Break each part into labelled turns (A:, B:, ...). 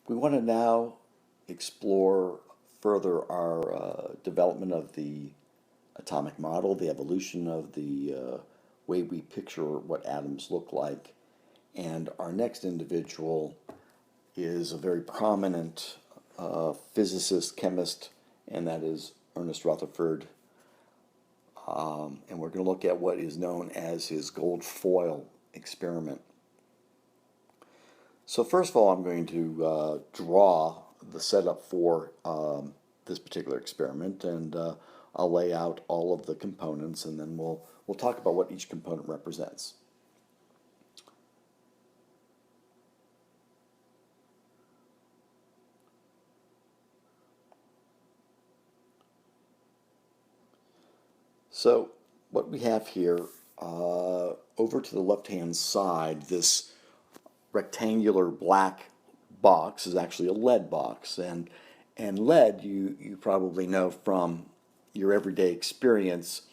A: We want to now explore further our development of the atomic model, the evolution of the way we picture what atoms look like. And our next individual is a very prominent physicist, chemist, and that is Ernest Rutherford. And we're going to look at what is known as his gold foil experiment. So first of all, I'm going to draw the setup for this particular experiment, and I'll lay out all of the components, and then we'll talk about what each component represents. So what we have here, over to the left-hand side, this rectangular black box is actually a lead box, and lead, you probably know from your everyday experience,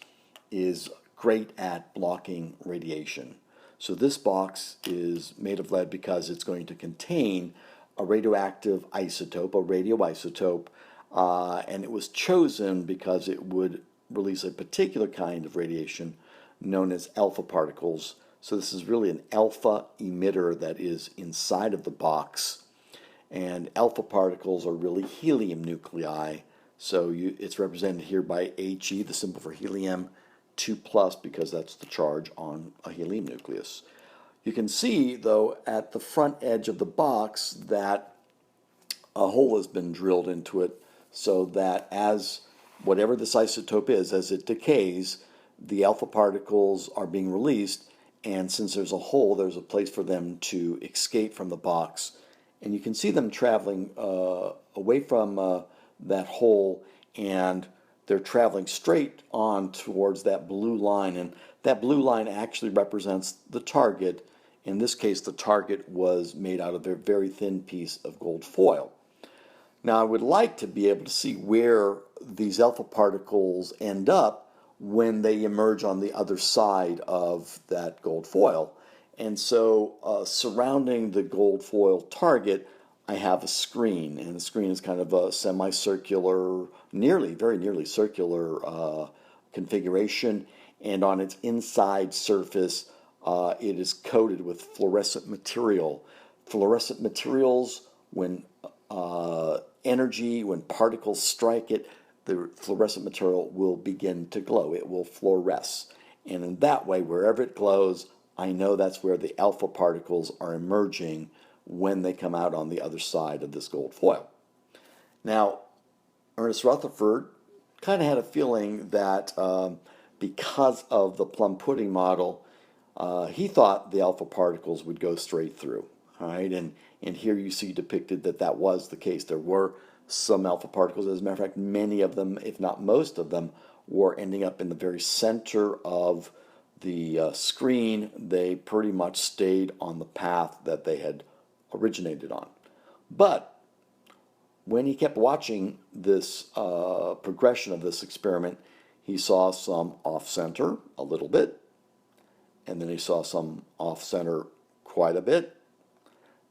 A: is great at blocking radiation. So this box is made of lead because it's going to contain a radioactive isotope, a radioisotope, and it was chosen because it would release a particular kind of radiation known as alpha particles. So this is really an alpha emitter that is inside of the box. And alpha particles are really helium nuclei. So it's represented here by He, the symbol for helium, 2+, because that's the charge on a helium nucleus. You can see, though, at the front edge of the box that a hole has been drilled into it so that as whatever this isotope is, as it decays, the alpha particles are being released, and since there's a hole, there's a place for them to escape from the box. And you can see them traveling away from that hole, and they're traveling straight on towards that blue line, and that blue line actually represents the target. In this case, the target was made out of a very thin piece of gold foil. Now, I would like to be able to see where these alpha particles end up when they emerge on the other side of that gold foil. And so surrounding the gold foil target, I have a screen, and the screen is kind of a semicircular, very nearly circular configuration, and on its inside surface it is coated with fluorescent material. Fluorescent materials, when when particles strike it, the fluorescent material will begin to glow. It will fluoresce. And in that way, wherever it glows, I know that's where the alpha particles are emerging when they come out on the other side of this gold foil. Now, Ernest Rutherford kind of had a feeling that because of the plum pudding model, he thought the alpha particles would go straight through. All right, and here you see depicted that that was the case. There were some alpha particles. As a matter of fact, many of them, if not most of them, were ending up in the very center of the screen. They pretty much stayed on the path that they had originated on. But when he kept watching this progression of this experiment, he saw some off-center a little bit, and then he saw some off-center quite a bit.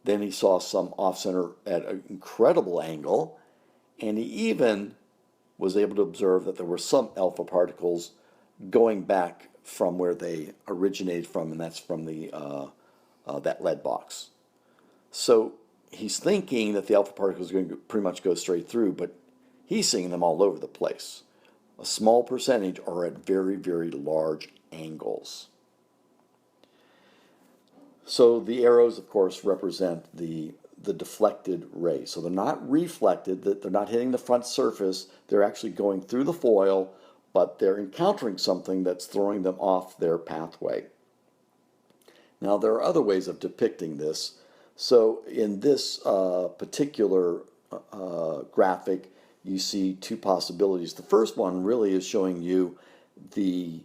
A: Then he saw some off-center at an incredible angle, and he even was able to observe that there were some alpha particles going back from where they originated from, and that's from the that lead box. So he's thinking that the alpha particles are going to pretty much go straight through, but he's seeing them all over the place. A small percentage are at very, very large angles. So the arrows, of course, represent the deflected rays. So they're not reflected, they're not hitting the front surface, they're actually going through the foil, but they're encountering something that's throwing them off their pathway. Now, there are other ways of depicting this. So in this particular graphic, you see two possibilities. The first one really is showing you the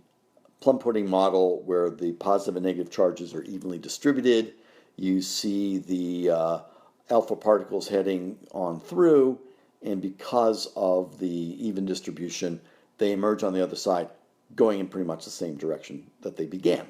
A: plum pudding model where the positive and negative charges are evenly distributed. You see the alpha particles heading on through, and because of the even distribution, they emerge on the other side going in pretty much the same direction that they began.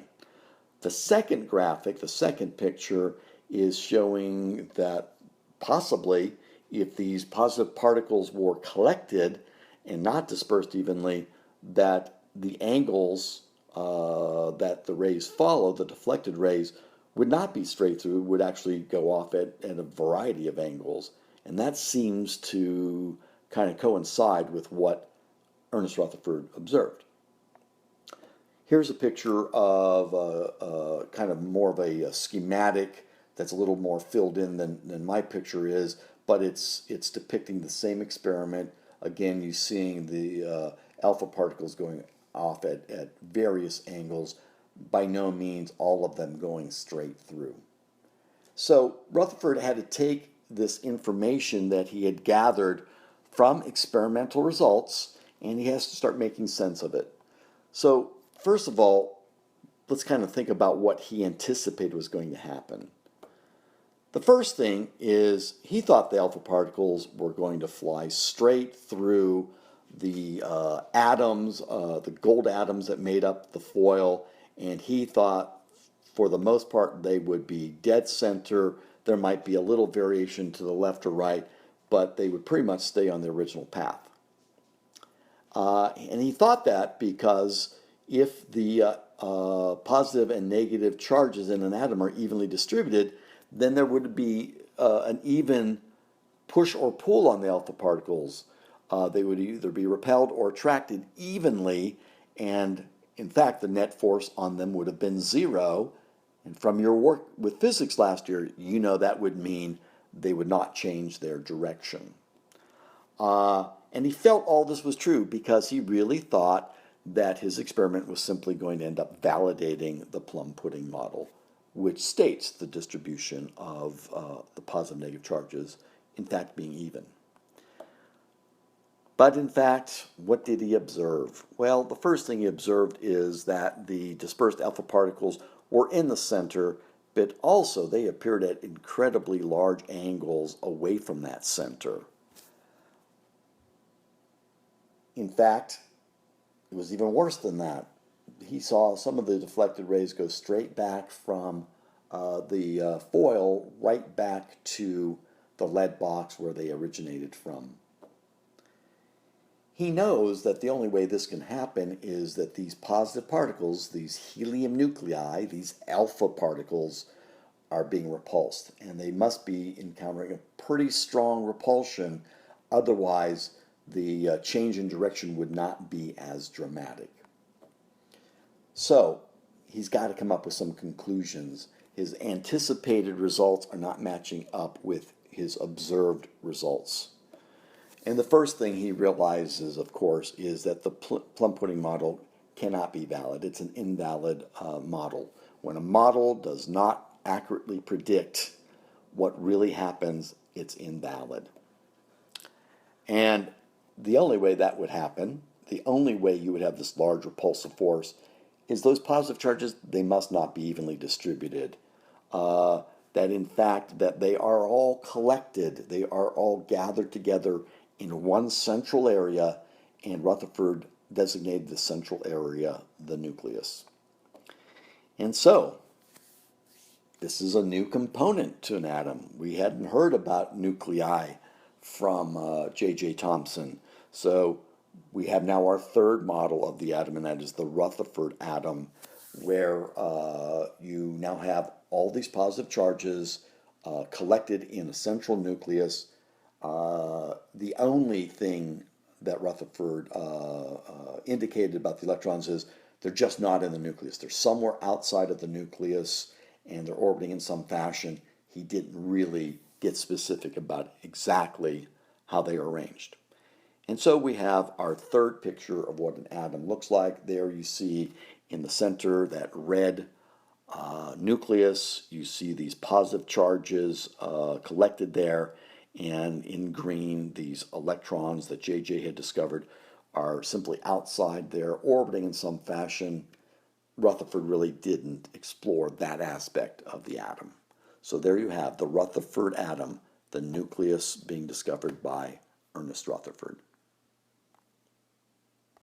A: The second graphic, the second picture, is showing that possibly, if these positive particles were collected and not dispersed evenly, that the angles that the rays follow, the deflected rays, would not be straight through, would actually go off at a variety of angles. And that seems to kind of coincide with what Ernest Rutherford observed. Here's a picture of kind of more of a schematic that's a little more filled in than my picture is, but it's depicting the same experiment. Again, you're seeing the alpha particles going off at various angles, by no means all of them going straight through. So Rutherford had to take this information that he had gathered from experimental results, and he has to start making sense of it. So first of all, let's kind of think about what he anticipated was going to happen. The first thing is he thought the alpha particles were going to fly straight through the atoms, the gold atoms that made up the foil, and he thought for the most part they would be dead center. There might be a little variation to the left or right, but they would pretty much stay on the original path. And he thought that because if the positive and negative charges in an atom are evenly distributed, then there would be an even push or pull on the alpha particles. They would either be repelled or attracted evenly, and in fact the net force on them would have been zero. And from your work with physics last year, you know that would mean they would not change their direction. And he felt all this was true because he really thought that his experiment was simply going to end up validating the plum pudding model, which states the distribution of the positive and negative charges, in fact, being even. But in fact, what did he observe? Well, the first thing he observed is that the dispersed alpha particles were in the center, but also they appeared at incredibly large angles away from that center. In fact, it was even worse than that. He saw some of the deflected rays go straight back from the foil right back to the lead box where they originated from. He knows that the only way this can happen is that these positive particles, these helium nuclei, these alpha particles, are being repulsed. And they must be encountering a pretty strong repulsion, otherwise the change in direction would not be as dramatic. So he's got to come up with some conclusions. His anticipated results are not matching up with his observed results. And the first thing he realizes, of course, is that the plum pudding model cannot be valid. It's an invalid model. When a model does not accurately predict what really happens, it's invalid. And the only way that would happen, the only way you would have this large repulsive force, is those positive charges, they must not be evenly distributed. That in fact, that they are all collected, they are all gathered together in one central area, and Rutherford designated the central area the nucleus. And so, this is a new component to an atom. We hadn't heard about nuclei from J.J. Thomson. So we have now our third model of the atom, and that is the Rutherford atom, where you now have all these positive charges collected in a central nucleus. The only thing that Rutherford indicated about the electrons is they're just not in the nucleus. They're somewhere outside of the nucleus, and they're orbiting in some fashion. He didn't really get specific about exactly how they are arranged. And so we have our third picture of what an atom looks like. There you see in the center that red nucleus. You see these positive charges collected there. And in green, these electrons that J.J. had discovered are simply outside there, orbiting in some fashion. Rutherford really didn't explore that aspect of the atom. So there you have the Rutherford atom, the nucleus being discovered by Ernest Rutherford.